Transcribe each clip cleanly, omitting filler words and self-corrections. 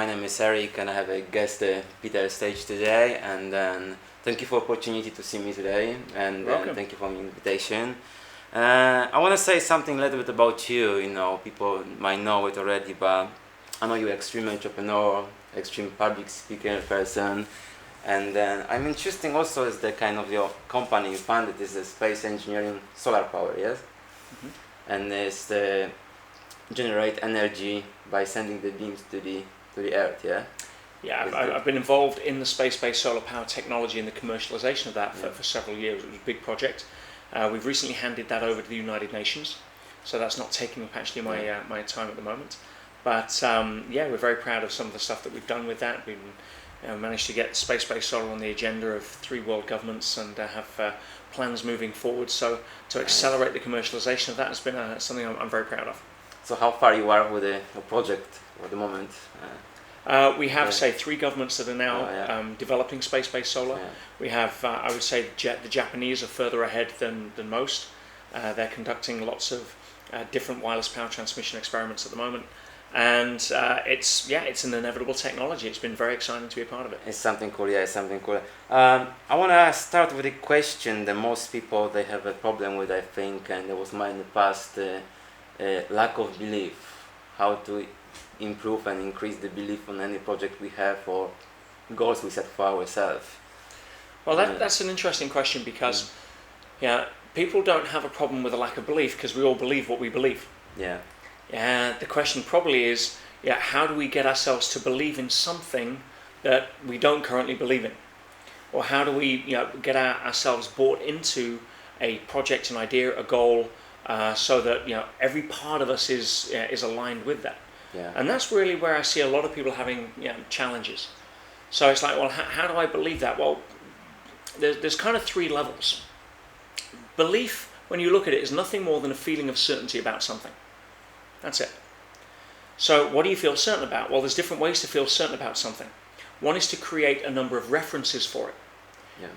my name is Erick, and I have a guest, Peter, stage today. And thank you for the opportunity to see me today, and thank you for the invitation. I want to say something a little bit about you. You know, people might know it already, but I know you're an extreme entrepreneur, extreme public speaker person, and I'm interesting also as the kind of your company you founded is a space engineering solar power, yes? Mm-hmm. And it's the generate energy by sending the beams to the earth, yeah? Yeah, I've been involved in the space-based solar power technology and the commercialization of that for several years. It was a big project. We've recently handed that over to the United Nations, so that's not taking up actually my time at the moment. But we're very proud of some of the stuff that we've done with that. We've managed to get space-based solar on the agenda of 3 world governments and have plans moving forward. So to accelerate the commercialization of that has been something I'm very proud of. So how far you are with the project at the moment? We have, say, 3 governments that are now developing space-based solar. Yeah. We have, I would say, the Japanese are further ahead than most. They're conducting lots of different wireless power transmission experiments at the moment. And it's an inevitable technology. It's been very exciting to be a part of it. It's something cool, it's something cool. I want to start with a question that most people, they have a problem with, I think, and there was mine in the past, lack of belief. How to improve and increase the belief on any project we have or goals we set for ourselves? Well, that's an interesting question because people don't have a problem with a lack of belief because we all believe what we believe. The question probably is, how do we get ourselves to believe in something that we don't currently believe in? Or how do we get ourselves bought into a project, an idea, a goal, so that every part of us is aligned with that? And that's really where I see a lot of people having challenges. So it's like, well, how do I believe that? Well, there's kind of 3 levels. Belief, when you look at it, is nothing more than a feeling of certainty about something. That's it. So what do you feel certain about? Well, there's different ways to feel certain about something. One is to create a number of references for it.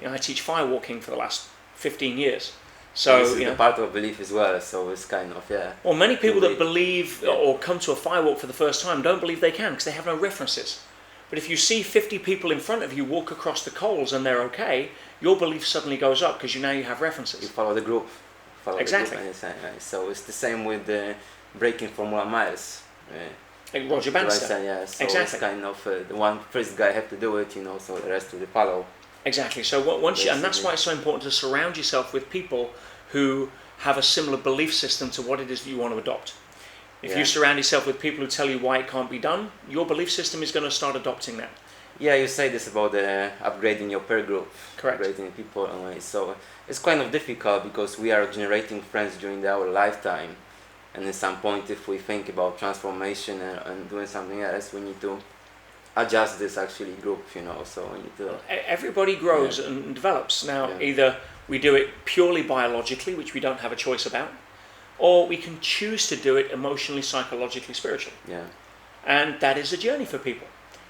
I teach firewalking for the last 15 years. So this is part of belief as well, so it's kind of, Well, many people that believe or come to a firewalk for the first time don't believe they can because they have no references. But if you see 50 people in front of you walk across the coals and they're okay, your belief suddenly goes up because now you have references. You follow the group. Exactly. So it's the same with breaking Formula miles. Roger Bannister. So exactly. It's kind of the one first guy have to do it, so the rest will follow. Exactly. So and that's why it's so important to surround yourself with people who have a similar belief system to what it is that you want to adopt. If you surround yourself with people who tell you why it can't be done, your belief system is going to start adopting that. Yeah, you say this about upgrading your peer group. Correct. Upgrading people. So it's kind of difficult because we are generating friends during our lifetime. And at some point, if we think about transformation and doing something else, we need to adjust this actually group, so we need to... Everybody grows and develops. Now, either we do it purely biologically, which we don't have a choice about, or we can choose to do it emotionally, psychologically, spiritually. And that is a journey for people.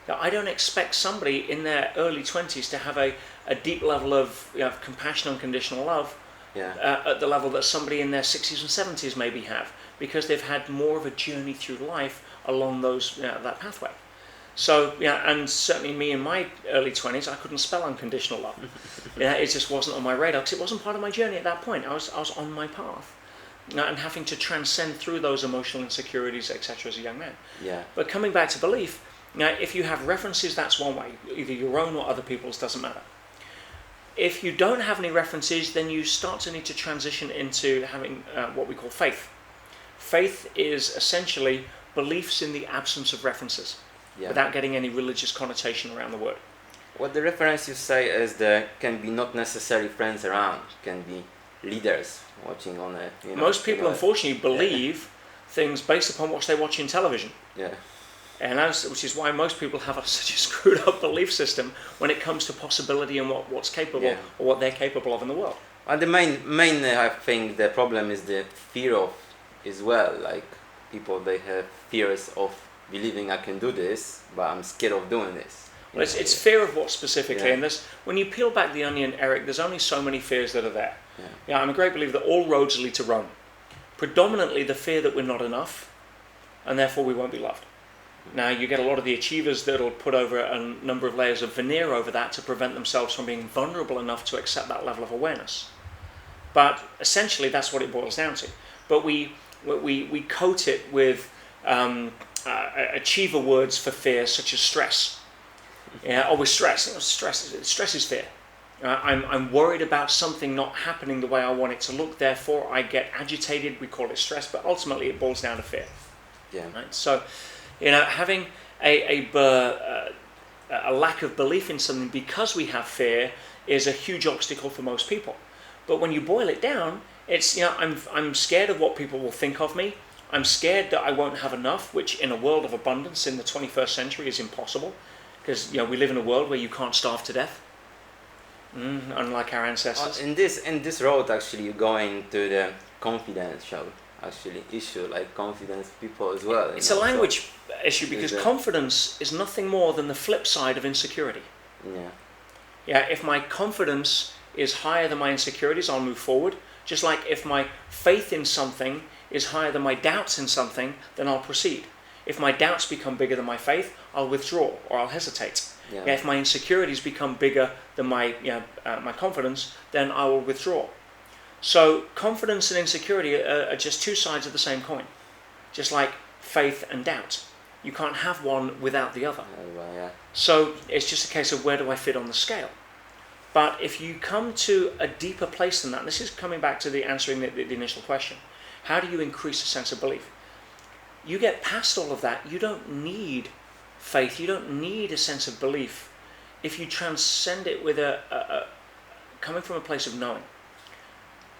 Now, I don't expect somebody in their early 20s to have a deep level of compassion, unconditional love at the level that somebody in their 60s and 70s maybe have, because they've had more of a journey through life along that pathway. So, and certainly me in my early 20s, I couldn't spell unconditional love. It just wasn't on my radar because it wasn't part of my journey at that point. I was on my path and having to transcend through those emotional insecurities, etc. as a young man. But coming back to belief, if you have references, that's one way. Either your own or other people's, doesn't matter. If you don't have any references, then you start to need to transition into having what we call faith. Faith is essentially beliefs in the absence of references, without getting any religious connotation around the word. What the reference you say is there can be not necessarily friends around, can be leaders watching on it. Most people, unfortunately, believe things based upon what they watch in television. And which is why most people have such a screwed up belief system when it comes to possibility and what's capable or what they're capable of in the world. And the main I think the problem is the fear of as well. Like people, they have fears of believing I can do this, but I'm scared of doing this. Well, it's fear of what specifically, and when you peel back the onion, Eric, there's only so many fears that are there. I'm a great believer that all roads lead to Rome. Predominantly the fear that we're not enough, and therefore we won't be loved. Now you get a lot of the achievers that'll put over a number of layers of veneer over that to prevent themselves from being vulnerable enough to accept that level of awareness. But essentially that's what it boils down to. But we coat it with achiever words for fear, such as stress. Yeah, with stress. Stress is fear. I'm worried about something not happening the way I want it to look, therefore I get agitated, we call it stress, but ultimately it boils down to fear. Yeah. Right? So, having a lack of belief in something because we have fear is a huge obstacle for most people. But when you boil it down, it's, I'm scared of what people will think of me. I'm scared that I won't have enough, which in a world of abundance in the 21st century is impossible, because we live in a world where you can't starve to death. Unlike our ancestors. In this road, actually, you're going to the confidential issue, like confidence people as well. It's a language issue, because confidence is nothing more than the flip side of insecurity. Yeah. If my confidence is higher than my insecurities, I'll move forward. Just like if my faith in something is higher than my doubts in something, then I'll proceed. If my doubts become bigger than my faith, I'll withdraw or I'll hesitate. Yeah, if my insecurities become bigger than my my confidence, then I will withdraw. So confidence and insecurity are just two sides of the same coin. Just like faith and doubt. You can't have one without the other. So it's just a case of where do I fit on the scale. But if you come to a deeper place than that, this is coming back to answering the initial question. How do you increase a sense of belief? You get past all of that. You don't need faith, you don't need a sense of belief if you transcend it with coming from a place of knowing.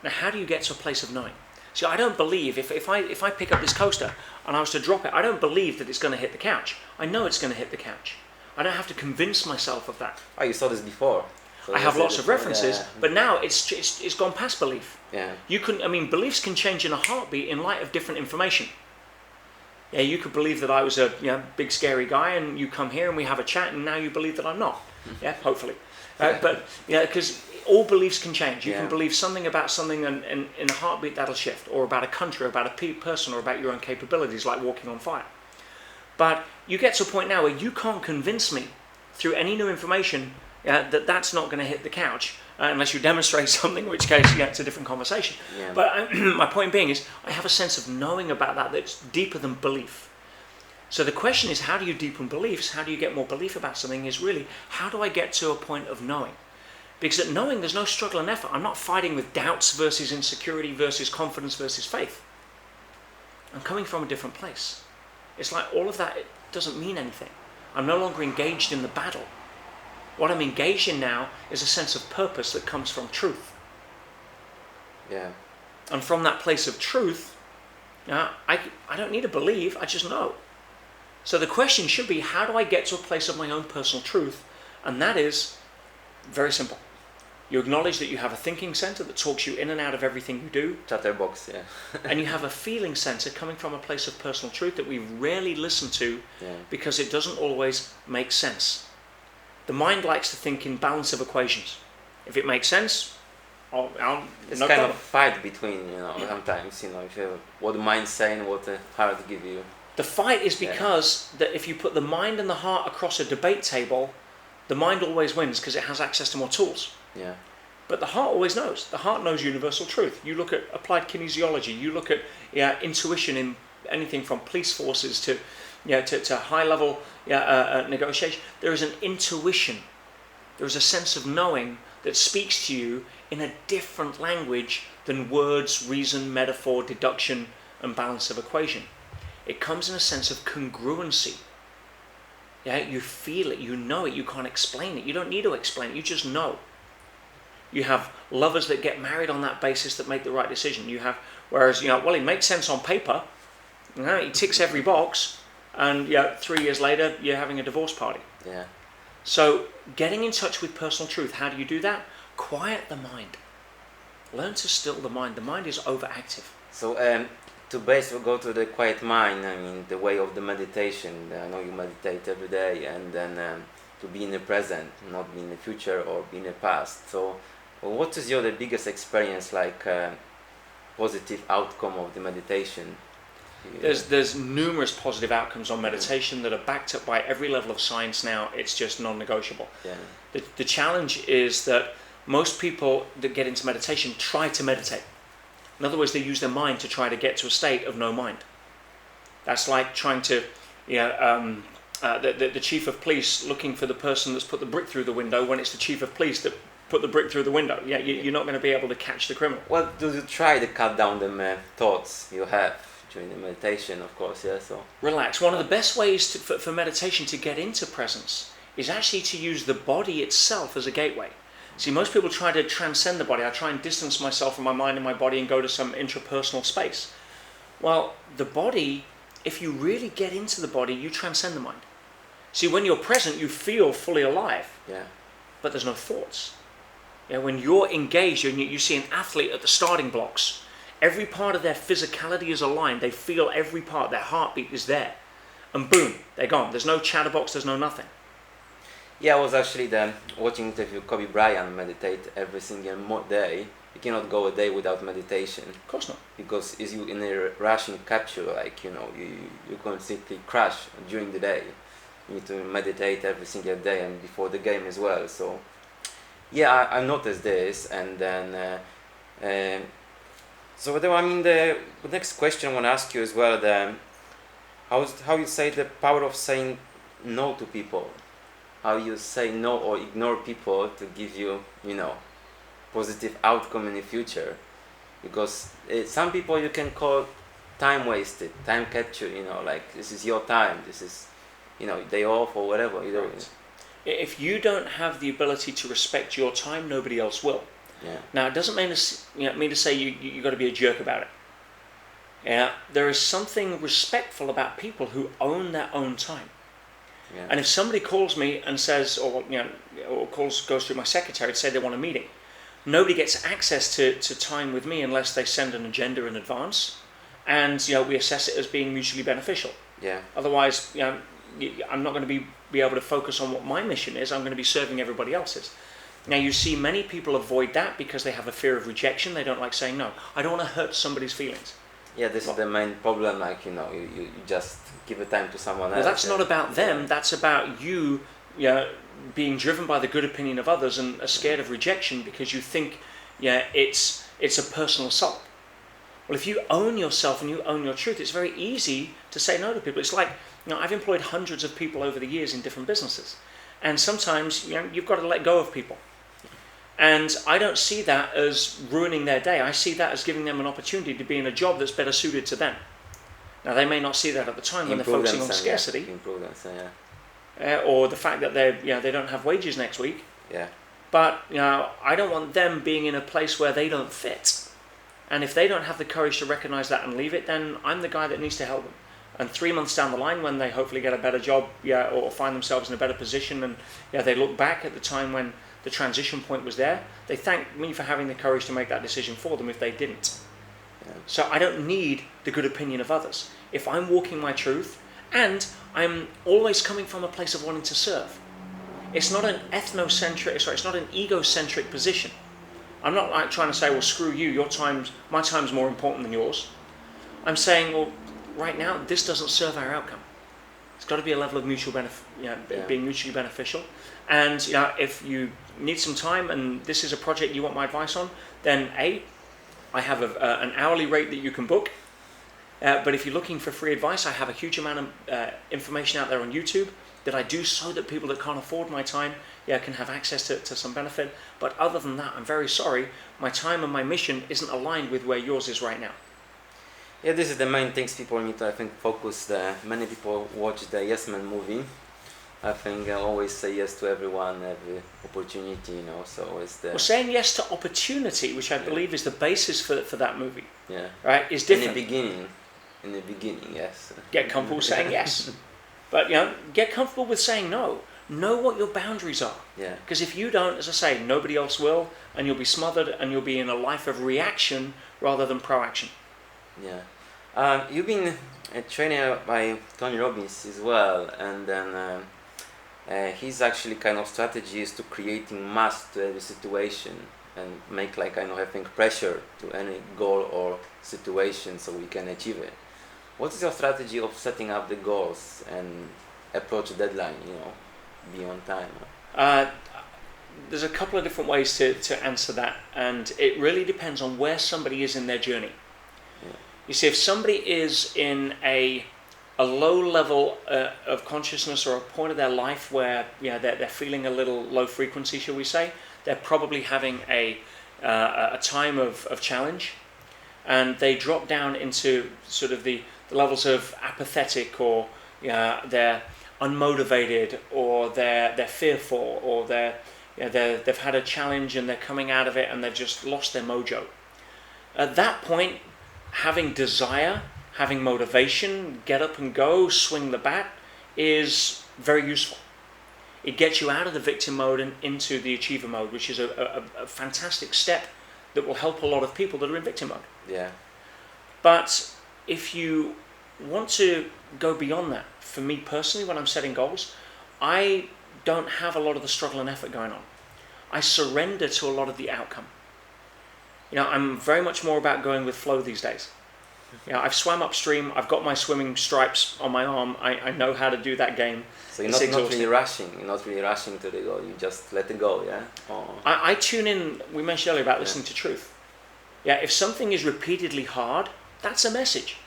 Now, how do you get to a place of knowing? See, I don't believe, if I pick up this coaster and I was to drop it, I don't believe that it's going to hit the couch. I know it's going to hit the couch. I don't have to convince myself of that. Oh, you saw this before. So I have lots of references, but now it's gone past belief. Yeah. Beliefs can change in a heartbeat in light of different information. Yeah, you could believe that I was a big scary guy, and you come here and we have a chat, and now you believe that I'm not. Yeah, hopefully. But because all beliefs can change. You can believe something about something, and in a heartbeat that'll shift, or about a country, or about a person, or about your own capabilities, like walking on fire. But you get to a point now where you can't convince me through any new information that that's not going to hit the couch. Unless you demonstrate something, in which case it's a different conversation. Yeah. But my point being is, I have a sense of knowing about that that's deeper than belief. So the question is, how do you deepen beliefs? How do you get more belief about something? Is really, how do I get to a point of knowing? Because at knowing, there's no struggle and effort. I'm not fighting with doubts versus insecurity versus confidence versus faith. I'm coming from a different place. It's like all of that, it doesn't mean anything. I'm no longer engaged in the battle. What I'm engaged in now is a sense of purpose that comes from truth. Yeah. And from that place of truth, I don't need to believe, I just know. So the question should be, how do I get to a place of my own personal truth? And that is very simple. You acknowledge that you have a thinking center that talks you in and out of everything you do. Chatterbox, yeah. And you have a feeling center coming from a place of personal truth that we rarely listen to because it doesn't always make sense. The mind likes to think in balance of equations. If it makes sense, it's kind of fight between, sometimes, what the mind's saying, what the heart give you. The fight is because that if you put the mind and the heart across a debate table, the mind always wins because it has access to more tools. Yeah. But the heart always knows. The heart knows universal truth. You look at applied kinesiology. You look at intuition in anything from police forces to high level negotiation. There is an intuition. There is a sense of knowing that speaks to you in a different language than words, reason, metaphor, deduction, and balance of equation. It comes in a sense of congruency. Yeah, you feel it, you know it, you can't explain it. You don't need to explain it, you just know. You have lovers that get married on that basis that make the right decision. You have, whereas, it makes sense on paper. It ticks every box, and 3 years later, you're having a divorce party. Yeah. So, getting in touch with personal truth, how do you do that? Quiet the mind. Learn to still the mind. The mind is overactive. So, to go to the quiet mind, the way of the meditation. I know you meditate every day, and then to be in the present, not be in the future or be in the past. So, what is the biggest experience, like positive outcome of the meditation? There's numerous positive outcomes on meditation that are backed up by every level of science now. It's just non-negotiable. Yeah. The challenge is that most people that get into meditation try to meditate. In other words, they use their mind to try to get to a state of no mind. That's like trying to, the chief of police looking for the person that's put the brick through the window when it's the chief of police that put the brick through the window. Yeah, you're not going to be able to catch the criminal. Well, do you try to cut down the thoughts you have during the meditation, of course, yeah, so... Relax. One of the best ways for meditation to get into presence is actually to use the body itself as a gateway. See, most people try to transcend the body. I try and distance myself from my mind and my body and go to some intrapersonal space. Well, the body, if you really get into the body, you transcend the mind. See, when you're present, you feel fully alive. Yeah. But there's no thoughts. When you're engaged and you see an athlete at the starting blocks, every part of their physicality is aligned. They feel every part. Their heartbeat is there. And boom, they're gone. There's no chatterbox. There's no nothing. Yeah, I was actually watching interview Kobe Bryant meditate every single day. You cannot go a day without meditation. Of course not. Because if you in a rushing capture, like, you constantly crash during the day. You need to meditate every single day and before the game as well. So, yeah, I noticed this, and then... So the next question I want to ask you as well, how you say the power of saying no to people, how you say no or ignore people to give you, positive outcome in the future, because some people you can call time wasted, time capture, like this is your time, this is, day off or whatever. Right. If you don't have the ability to respect your time, nobody else will. Yeah. Now, it doesn't mean to say you got to be a jerk about it. Yeah, there is something respectful about people who own their own time. Yeah. And if somebody calls me and says, or goes through my secretary to say they want a meeting, nobody gets access to time with me unless they send an agenda in advance, and we assess it as being mutually beneficial. Yeah. Otherwise, I'm not going to be able to focus on what my mission is. I'm going to be serving everybody else's. Now, you see many people avoid that because they have a fear of rejection. They don't like saying no. I don't want to hurt somebody's feelings. Yeah, this is the main problem, like, you just give a time to someone else. Well, that's not about them. That's about you, being driven by the good opinion of others and are scared of rejection because you think, it's a personal assault. Well, if you own yourself and you own your truth, it's very easy to say no to people. It's like, I've employed hundreds of people over the years in different businesses. And sometimes, you've got to let go of people. And I don't see that as ruining their day. I see that as giving them an opportunity to be in a job that's better suited to them. Now, they may not see that at the time when they're focusing on scarcity. Or the fact that they don't have wages next week. Yeah. But, I don't want them being in a place where they don't fit. And if they don't have the courage to recognize that and leave it, then I'm the guy that needs to help them. And 3 months down the line, when they hopefully get a better job, or find themselves in a better position, and they look back at the time when the transition point was there, they thank me for having the courage to make that decision for them if they didn't. Yeah. So I don't need the good opinion of others. If I'm walking my truth, and I'm always coming from a place of wanting to serve. It's not an it's not an egocentric position. I'm not like trying to say, well, screw you, my time's more important than yours. I'm saying, well, right now, this doesn't serve our outcome. It's got to be a level of mutual being mutually beneficial. And if you need some time and this is a project you want my advice on, then I have an hourly rate that you can book. But if you're looking for free advice, I have a huge amount of information out there on YouTube that I do so that people that can't afford my time can have access to some benefit. But other than that, I'm very sorry, my time and my mission isn't aligned with where yours is right now. Yeah, this is the main things people need to, I think, focus. Many people watch the Yes Man movie. I think I always say yes to everyone, every opportunity, so it's the... Well, saying yes to opportunity, which I believe is the basis for that movie, right, is different. In the beginning, yes. Get comfortable saying yes. But, get comfortable with saying no. Know what your boundaries are. Yeah. Because if you don't, as I say, nobody else will, and you'll be smothered, and you'll be in a life of reaction rather than proaction. Yeah. You've been trained by Tony Robbins as well, and then his actually kind of strategy is to creating mass to every situation and make I think pressure to any goal or situation so we can achieve it. What is your strategy of setting up the goals and approach the deadline, be on time? There's a couple of different ways to answer that, and it really depends on where somebody is in their journey. Yeah. You see, if somebody is in a low level of consciousness or a point of their life where they're feeling a little low frequency, shall we say, they're probably having a time of challenge, and they drop down into sort of the levels of apathetic, or they're unmotivated, or they're fearful, or they've had a challenge and they're coming out of it and they've just lost their mojo. At that point, having desire, having motivation, get up and go, swing the bat, is very useful. It gets you out of the victim mode and into the achiever mode, which is a fantastic step that will help a lot of people that are in victim mode. Yeah. But if you want to go beyond that, for me personally, when I'm setting goals, I don't have a lot of the struggle and effort going on. I surrender to a lot of the outcome. I'm very much more about going with flow these days. I've swam upstream, I've got my swimming stripes on my arm, I know how to do that game. So you're not really rushing, to the goal, you just let it go, yeah? Oh. I tune in, we mentioned earlier about listening to truth. If something is repeatedly hard, that's a message.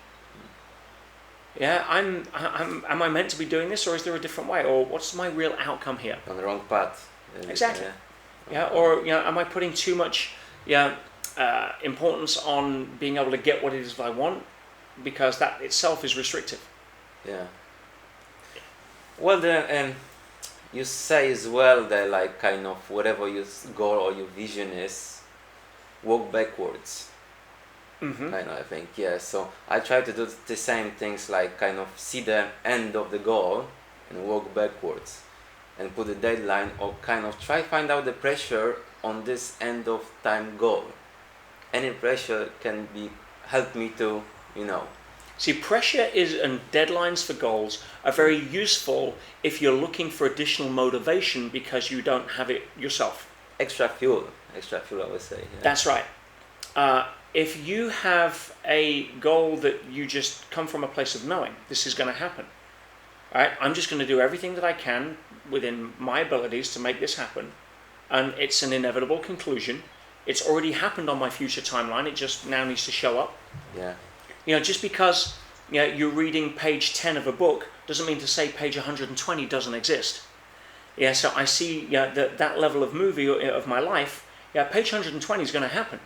Am I meant to be doing this, or is there a different way? Or what's my real outcome here? On the wrong path. Exactly. Or am I putting too much importance on being able to get what it is that I want, because that itself is restrictive. Yeah. Well, you say as well that like kind of whatever your goal or your vision is, walk backwards. Mm-hmm. Kind of, I think, yeah. So I try to do the same things, like kind of see the end of the goal and walk backwards, and put a deadline, or kind of try find out the pressure on this end of time goal. Any pressure can help me to, See, pressure and deadlines for goals are very useful if you're looking for additional motivation because you don't have it yourself. Extra fuel, I would say. Yeah. That's right. If you have a goal that you just come from a place of knowing, this is going to happen. All right? I'm just going to do everything that I can within my abilities to make this happen. And it's an inevitable conclusion. It's already happened on my future timeline. It just now needs to show up. Yeah. Just because you're reading page 10 of a book doesn't mean to say page 120 doesn't exist. So I see that level of movie of my life, page 120 is going to happen.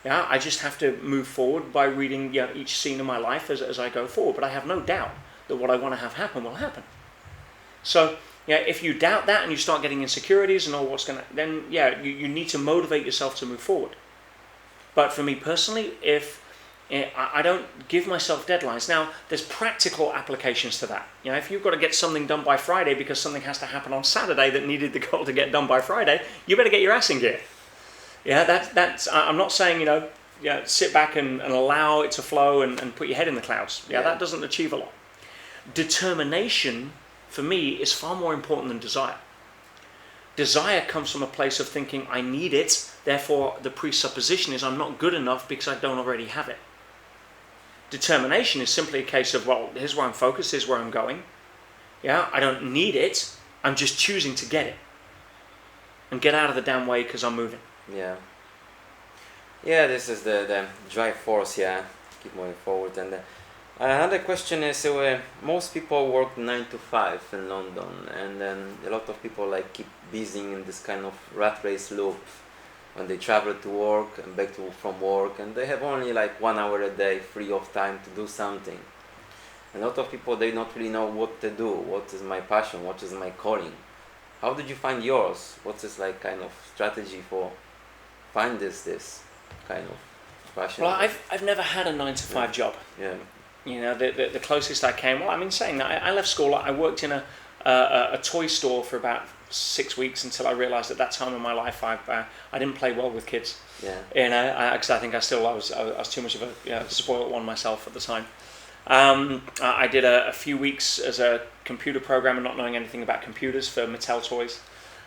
I just have to move forward by reading each scene of my life as I go forward. But I have no doubt that what I want to have happen will happen. So if you doubt that and you start getting insecurities and all what's going to, then you need to motivate yourself to move forward. But for me personally, if I don't give myself deadlines. Now, there's practical applications to that. If you've got to get something done by Friday because something has to happen on Saturday that needed the goal to get done by Friday, you better get your ass in gear. That's. I'm not saying sit back and allow it to flow and put your head in the clouds. That doesn't achieve a lot. Determination, for me, is far more important than desire. Desire comes from a place of thinking I need it, therefore the presupposition is I'm not good enough because I don't already have it. Determination is simply a case of, well, here's where I'm focused, here's where I'm going. I don't need it, I'm just choosing to get it. And get out of the damn way because I'm moving. Yeah, this is the drive force, keep moving forward. And another question is, most people work 9 to 5 in London, and then a lot of people keep busy in this kind of rat race loop when they travel to work and back from work, and they have only 1 hour a day free of time to do something. And a lot of people, they not really know what to do, what is my passion, what is my calling. How did you find yours? What's this kind of strategy for find this kind of passion? Well, I've never had a 9 to 5 job. Yeah. The closest I came, saying that, I left school, I worked in a toy store for about 6 weeks until I realised at that time in my life I didn't play well with kids. Yeah. Because I think I was too much of a spoiled one myself at the time. I did a few weeks as a computer programmer, not knowing anything about computers, for Mattel toys.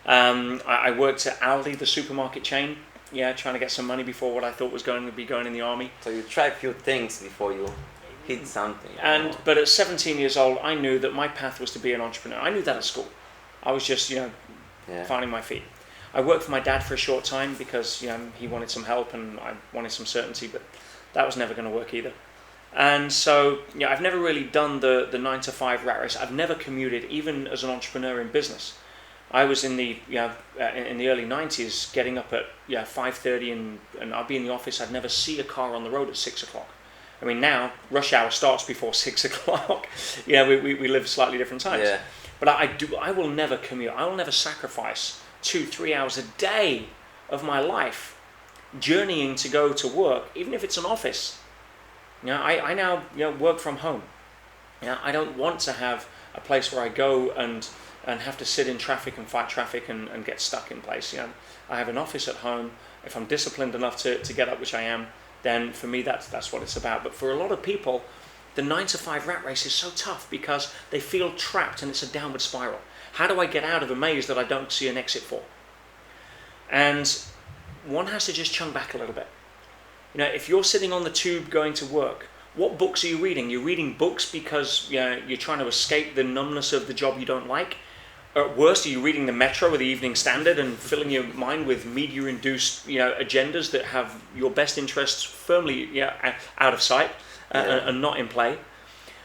I worked at Aldi, the supermarket chain. Trying to get some money before what I thought was going to be going in the army. So you tried a few things before you hit something. But at 17 years old, I knew that my path was to be an entrepreneur. I knew that at school. I was just, finding my feet. I worked for my dad for a short time because he wanted some help and I wanted some certainty, but that was never going to work either. And so I've never really done the 9-to-5 rat race. I've never commuted, even as an entrepreneur in business. I was in the early 90s, getting up at 5:30 and I'd be in the office. I'd never see a car on the road at 6 o'clock. I mean, now rush hour starts before 6 o'clock. We live slightly different times. Yeah. But I will never commute. I will never sacrifice 2-3 hours a day of my life journeying to go to work, even if it's an office. I now work from home. I don't want to have a place where I go and have to sit in traffic and fight traffic and get stuck in place. I have an office at home. If I'm disciplined enough to get up, which I am, then for me that's what it's about. But for a lot of people, the 9-to-5 rat race is so tough because they feel trapped and it's a downward spiral. How do I get out of a maze that I don't see an exit for? And one has to just chunk back a little bit. If you're sitting on the tube going to work, what books are you reading? You're reading books because you're trying to escape the numbness of the job you don't like. Or at worst, are you reading the Metro or the Evening Standard and filling your mind with media-induced agendas that have your best interests firmly out of sight and not in play?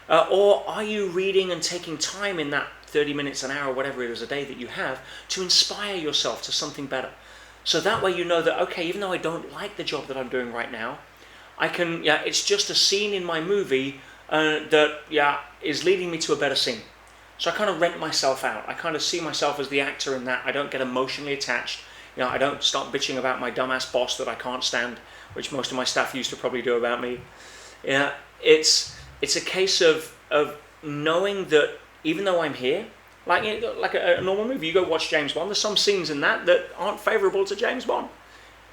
Or are you reading and taking time in that 30 minutes, an hour, whatever it is a day that you have to inspire yourself to something better? So that way you know that, okay, even though I don't like the job that I'm doing right now, I can, it's just a scene in my movie that is leading me to a better scene. So I kind of rent myself out. I kind of see myself as the actor in that. I don't get emotionally attached. I don't start bitching about my dumbass boss that I can't stand, which most of my staff used to probably do about me. It's a case of knowing that even though I'm here, like a normal movie, you go watch James Bond, there's some scenes in that aren't favourable to James Bond.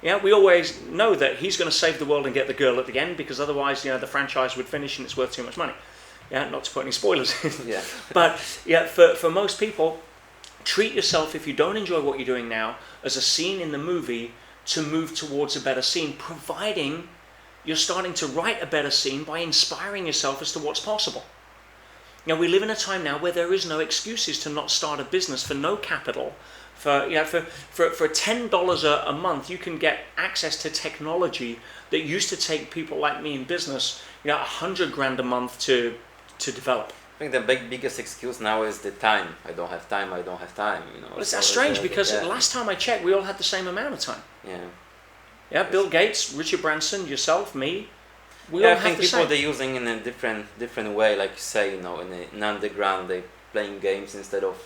We always know that he's going to save the world and get the girl at the end, because otherwise, the franchise would finish and it's worth too much money. Not to put any spoilers in. But for most people, treat yourself, if you don't enjoy what you're doing now, as a scene in the movie to move towards a better scene, providing you're starting to write a better scene by inspiring yourself as to what's possible. We live in a time now where there is no excuses to not start a business for no capital. For $10 a month, you can get access to technology that used to take people like me in business, $100,000 a month to develop. I think the biggest excuse now is the time. I don't have time. Well, that's strange because last time I checked, we all had the same amount of time. Bill Gates, Richard Branson, yourself, me. We all I think have the people same. they're using in a different way, like you say, in an underground, they playing games instead of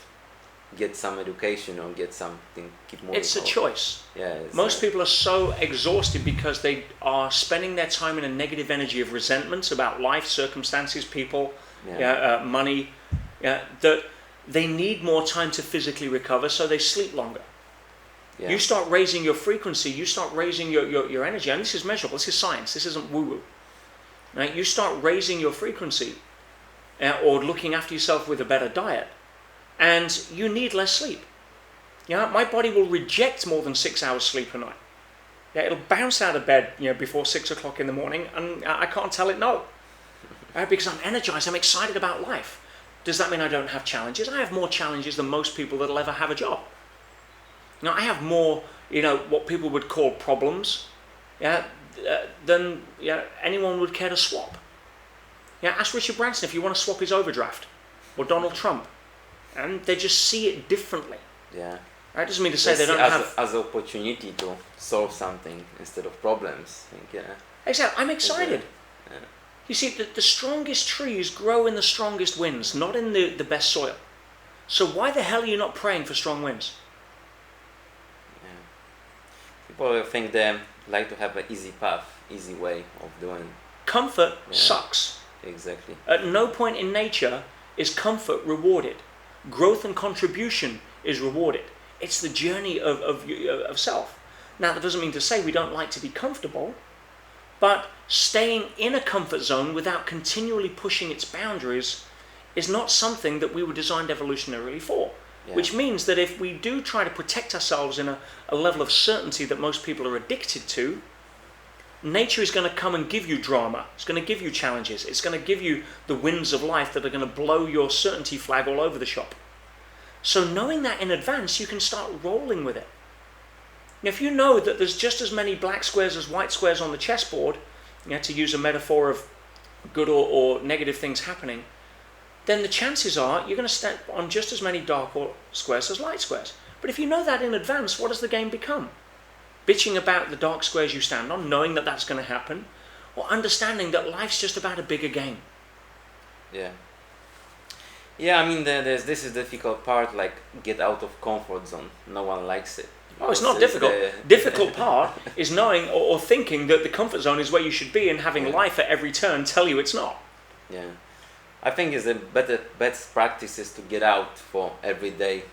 get some education or get something, keep moving. It's a choice. It's Most people are so exhausted because they are spending their time in a negative energy of resentments about life, circumstances, people, money, that they need more time to physically recover, so they sleep longer. You start raising your frequency, you start raising your energy, and this is measurable, this is science, this isn't woo-woo. Right? You start raising your frequency or looking after yourself with a better diet, and you need less sleep. My body will reject more than 6 hours sleep a night. It'll bounce out of bed before 6 o'clock in the morning, and I can't tell it no. Because I'm energized, I'm excited about life. Does that mean I don't have challenges? I have more challenges than most people that'll ever have a job. I have more, what people would call problems, than anyone would care to swap. Ask Richard Branson if you want to swap his overdraft, or Donald Trump, and they just see it differently. That doesn't mean to say they don't have as an opportunity to solve something instead of problems. Exactly. I'm excited. You see, the strongest trees grow in the strongest winds, not in the best soil. So why the hell are you not praying for strong winds? People think they like to have an easy path, easy way of doing. Comfort sucks. Exactly. At no point in nature is comfort rewarded. Growth and contribution is rewarded. It's the journey of self. Now, that doesn't mean to say we don't like to be comfortable, but staying in a comfort zone without continually pushing its boundaries is not something that we were designed evolutionarily for. Which means that if we do try to protect ourselves in a level of certainty that most people are addicted to, nature is going to come and give you drama. It's going to give you challenges. It's going to give you the winds of life that are going to blow your certainty flag all over the shop. So knowing that in advance, you can start rolling with it. If you know that there's just as many black squares as white squares on the chessboard, to use a metaphor of good or negative things happening, then the chances are you're going to step on just as many dark squares as light squares. But if you know that in advance, what does the game become? Bitching about the dark squares you stand on, knowing that that's going to happen, or understanding that life's just about a bigger game. Yeah. Yeah, I mean, this is the difficult part, like get out of comfort zone. No one likes it. Oh, it's not difficult. Difficult part is knowing or thinking that the comfort zone is where you should be and having life at every turn tell you it's not. Yeah. I think it's the best practice is to get out for every day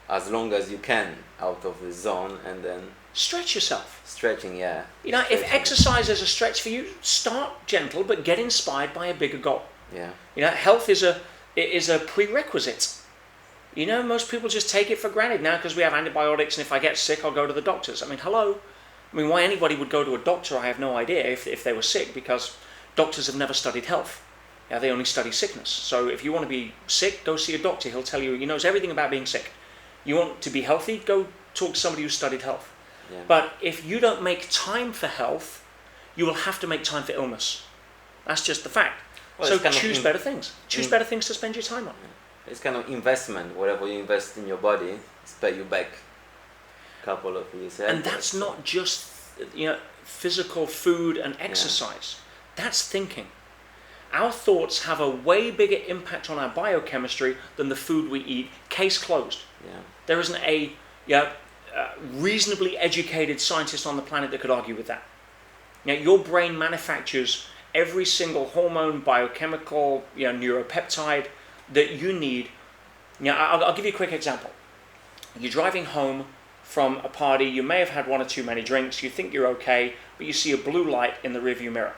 as long as you can out of the zone and then... Stretch yourself. Stretching, yeah. If exercise is a stretch for you, start gentle but get inspired by a bigger goal. Yeah. Health is a prerequisite. Most people just take it for granted now because we have antibiotics, and if I get sick, I'll go to the doctors. I mean, hello. Why anybody would go to a doctor, I have no idea if they were sick, because doctors have never studied health. Yeah, they only study sickness. So if you want to be sick, go see a doctor. He'll tell you, he knows everything about being sick. You want to be healthy, go talk to somebody who studied health. Yeah. But if you don't make time for health, you will have to make time for illness. That's just the fact. Well, so choose better things. Choose better things to spend your time on. It's kind of investment. Whatever you invest in your body, it's pay you back a couple of years. And that's not just physical food and exercise. That's thinking. Our thoughts have a way bigger impact on our biochemistry than the food we eat. Case closed. Yeah. There isn't a reasonably educated scientist on the planet that could argue with that. Your brain manufactures every single hormone, biochemical, neuropeptide that you need. I'll give you a quick example. You're driving home from a party, you may have had one or too many drinks, you think you're okay, but you see a blue light in the rearview mirror.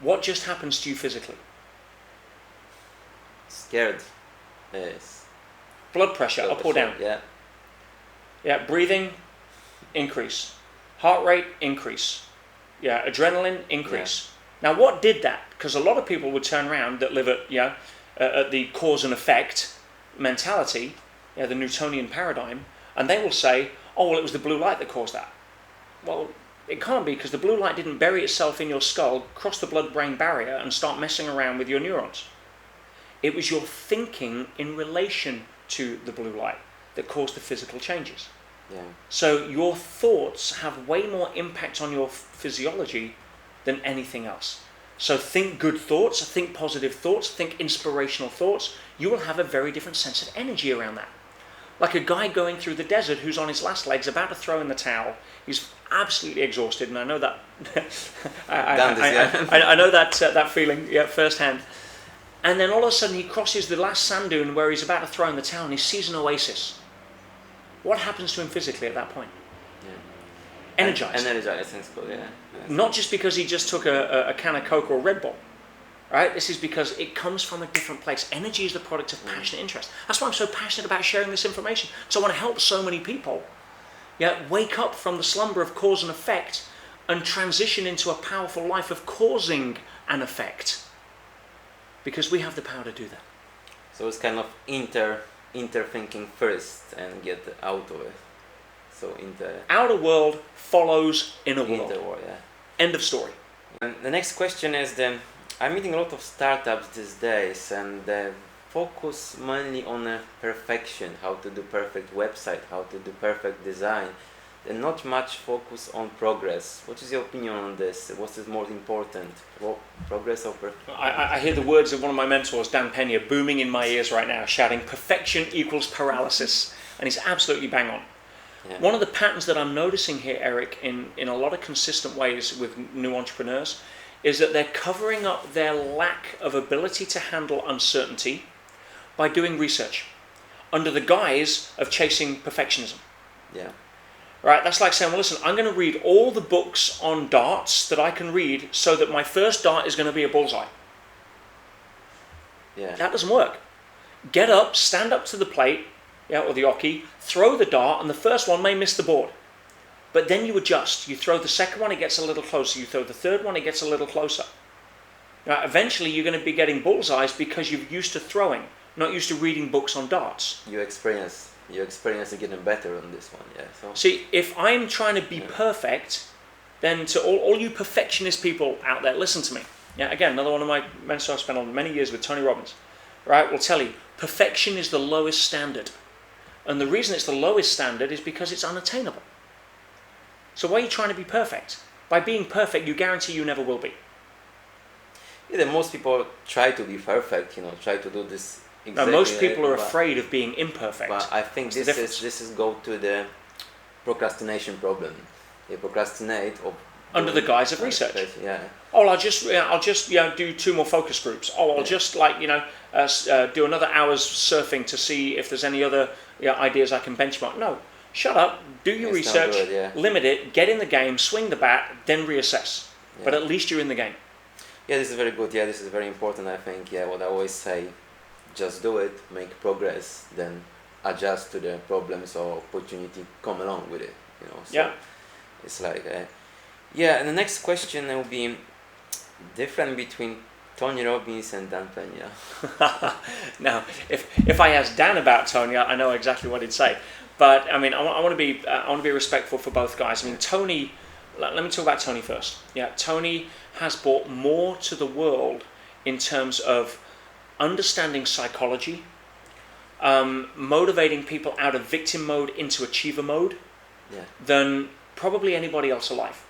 What just happens to you physically? Scared. Yes. Blood pressure, up or down? Yeah. Yeah, breathing, increase. Heart rate, increase. Yeah, adrenaline, increase. Yeah. Now, what did that? Because a lot of people would turn around that live at the cause and effect mentality, the Newtonian paradigm, and they will say, oh, well, it was the blue light that caused that. Well, it can't be, because the blue light didn't bury itself in your skull, cross the blood-brain barrier, and start messing around with your neurons. It was your thinking in relation to the blue light that caused the physical changes. Yeah. So your thoughts have way more impact on your physiology than anything else. So think good thoughts, think positive thoughts, think inspirational thoughts. You will have a very different sense of energy around that. Like a guy going through the desert who's on his last legs, about to throw in the towel. He's absolutely exhausted, and I know that. I know that feeling firsthand. And then all of a sudden he crosses the last sand dune where he's about to throw in the towel, and he sees an oasis. What happens to him physically at that point? Yeah. Energized. Energized, yeah. Not just because he just took a can of Coke or a Red Bull. Right? This is because it comes from a different place. Energy is the product of passionate interest. That's why I'm so passionate about sharing this information. So I want to help so many people wake up from the slumber of cause and effect and transition into a powerful life of causing an effect. Because we have the power to do that. So it's kind of inter-thinking first and get out of it. So outer world follows inner world. Yeah. End of story. And the next question is I'm meeting a lot of startups these days, and they focus mainly on perfection, how to do perfect website, how to do perfect design, and not much focus on progress. What is your opinion on this? What is more important, progress or perfect? I hear the words of one of my mentors, Dan Pena, booming in my ears right now, shouting, perfection equals paralysis, and he's absolutely bang on. Yeah. One of the patterns that I'm noticing here, Eric, in a lot of consistent ways with new entrepreneurs, is that they're covering up their lack of ability to handle uncertainty by doing research under the guise of chasing perfectionism. Yeah. Right? That's like saying, well, listen, I'm going to read all the books on darts that I can read so that my first dart is going to be a bullseye. Yeah. That doesn't work. Get up, stand up to the plate, or the oche, throw the dart, and the first one may miss the board. But then you adjust. You throw the second one, it gets a little closer. You throw the third one, it gets a little closer. Now, eventually, you're going to be getting bullseyes because you're used to throwing, not used to reading books on darts. You experience getting better on this one, yeah. So. See, if I'm trying to be perfect, then to all you perfectionist people out there, listen to me. Yeah, again, another one of my mentors I've spent on many years with, Tony Robbins, right, will tell you, perfection is the lowest standard. And the reason it's the lowest standard is because it's unattainable. So why are you trying to be perfect? By being perfect, you guarantee you never will be. Yeah, most people try to be perfect, try to do this exactly. No, most people are afraid of being imperfect. But I think this is go to the procrastination problem. They procrastinate under the guise of research. Yeah. Oh, I'll just do 2 more focus groups. Oh, I'll just do another hour's surfing to see if there's any other ideas I can benchmark. No, shut up. Do your research. Limit it. Get in the game. Swing the bat. Then reassess. Yeah. But at least you're in the game. Yeah, this is very good. Yeah, this is very important. I think. Yeah, what I always say, just do it. Make progress. Then adjust to the problems or opportunity come along with it. So yeah. It's like. Yeah, and the next question will be different between Tony Robbins and Dan Pena. Now, if I asked Dan about Tony, I know exactly what he'd say. But I mean, I want to be respectful for both guys. I mean, Tony. Let me talk about Tony first. Yeah, Tony has brought more to the world in terms of understanding psychology, motivating people out of victim mode into achiever mode, than probably anybody else alive.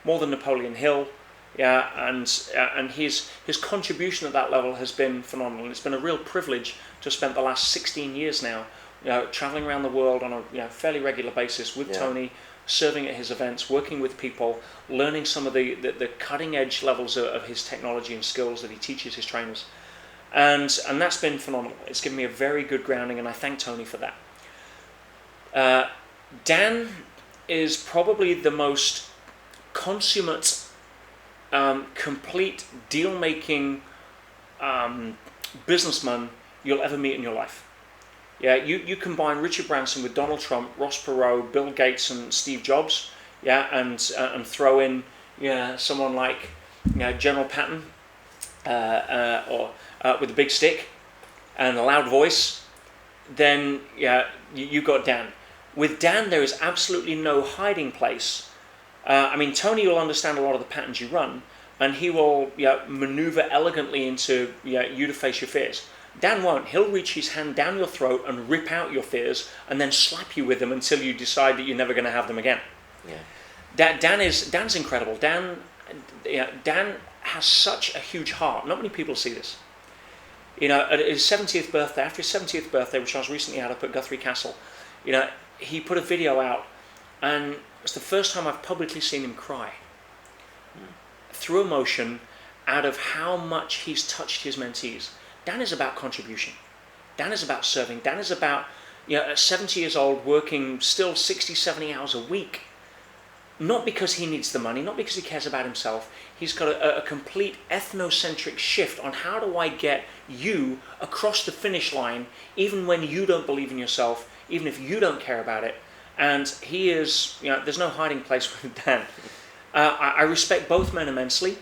More than Napoleon Hill, and his contribution at that level has been phenomenal. And it's been a real privilege to spend the last 16 years now, traveling around the world on a fairly regular basis with Tony, serving at his events, working with people, learning some of the cutting edge levels of his technology and skills that he teaches his trainers, and that's been phenomenal. It's given me a very good grounding, and I thank Tony for that. Dan is probably the most consummate, complete deal-making businessman you'll ever meet in your life. Yeah, you combine Richard Branson with Donald Trump, Ross Perot, Bill Gates, and Steve Jobs. Yeah, and throw in someone like General Patton, or with a big stick and a loud voice. Then you got Dan. With Dan, there is absolutely no hiding place. I mean, Tony will understand a lot of the patterns you run, and he will maneuver elegantly into you to face your fears. Dan won't. He'll reach his hand down your throat and rip out your fears, and then slap you with them until you decide that you're never going to have them again. Yeah. Dan's incredible. Dan has such a huge heart. Not many people see this. At his 70th birthday, after his 70th birthday, which I was recently had up at Guthrie Castle, he put a video out, and it's the first time I've publicly seen him cry through emotion out of how much he's touched his mentees. Dan is about contribution. Dan is about serving. Dan is about, at 70 years old, working still 60, 70 hours a week. Not because he needs the money, not because he cares about himself. He's got a complete ethnocentric shift on how do I get you across the finish line, even when you don't believe in yourself, even if you don't care about it. And he is, there's no hiding place with Dan. I respect both men immensely.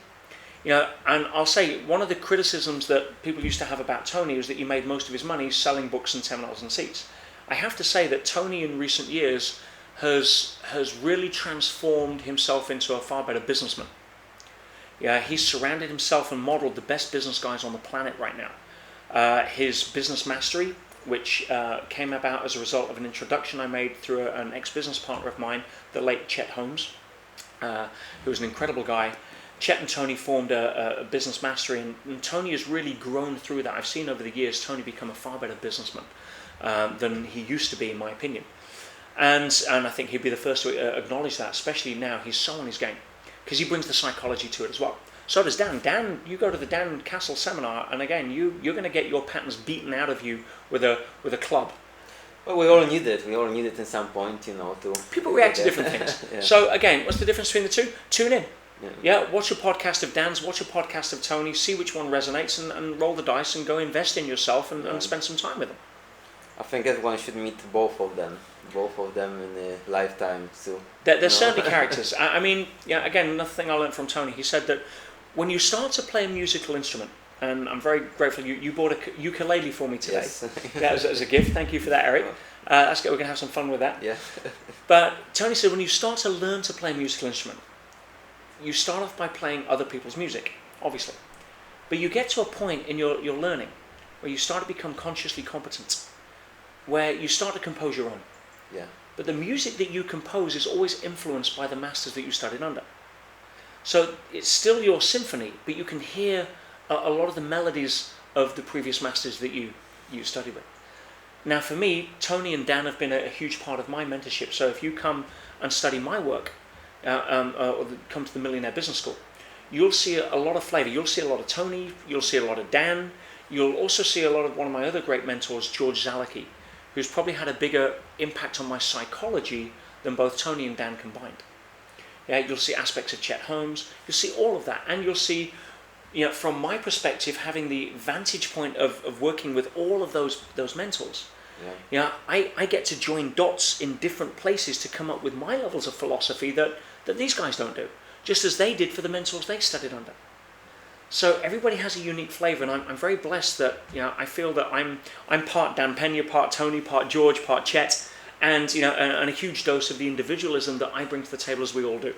And I'll say one of the criticisms that people used to have about Tony is that he made most of his money selling books and seminars and seats. I have to say that Tony in recent years has really transformed himself into a far better businessman. He's surrounded himself and modeled the best business guys on the planet right now. His business mastery, which came about as a result of an introduction I made through an ex-business partner of mine, the late Chet Holmes, who was an incredible guy. Chet and Tony formed a business mastery, and Tony has really grown through that. I've seen over the years Tony become a far better businessman than he used to be, in my opinion. And I think he'd be the first to acknowledge that, especially now. He's so on his game, because he brings the psychology to it as well. So does Dan. Dan, you go to the Dan Castle seminar, and again, you're going to get your patterns beaten out of you with a club. Well, we all need it. We all need it at some point, to... People react to different things. Yeah. So again, what's the difference between the two? Tune in. Watch a podcast of Dan's, watch a podcast of Tony's, see which one resonates, and roll the dice and go invest in yourself and spend some time with them. I think everyone should meet both of them. both of them in a lifetime. So there's certainly characters. I mean, yeah. Again, another thing I learned from Tony. He said that when you start to play a musical instrument, and I'm very grateful you bought a ukulele for me today. Yes. Yeah, as a gift. Thank you for that, Eric. That's good. We're gonna have some fun with that. Yeah. But Tony said when you start to learn to play a musical instrument, you start off by playing other people's music, obviously. But you get to a point in your learning where you start to become consciously competent, where you start to compose your own. Yeah. But the music that you compose is always influenced by the masters that you studied under. So it's still your symphony, but you can hear a lot of the melodies of the previous masters that you studied with. Now for me, Tony and Dan have been a huge part of my mentorship. So if you come and study my work, or come to the Millionaire Business School, you'll see a lot of flavor. You'll see a lot of Tony, you'll see a lot of Dan, you'll also see a lot of one of my other great mentors, George Zalicki, who's probably had a bigger impact on my psychology than both Tony and Dan combined. Yeah, you'll see aspects of Chet Holmes, you'll see all of that, and you'll see, from my perspective, having the vantage point of working with all of those mentors. Yeah. I get to join dots in different places to come up with my levels of philosophy that these guys don't do, just as they did for the mentors they studied under. So everybody has a unique flavor, and I'm very blessed that I feel that I'm part Dan Pena, part Tony, part George, part Chet, and and a huge dose of the individualism that I bring to the table, as we all do.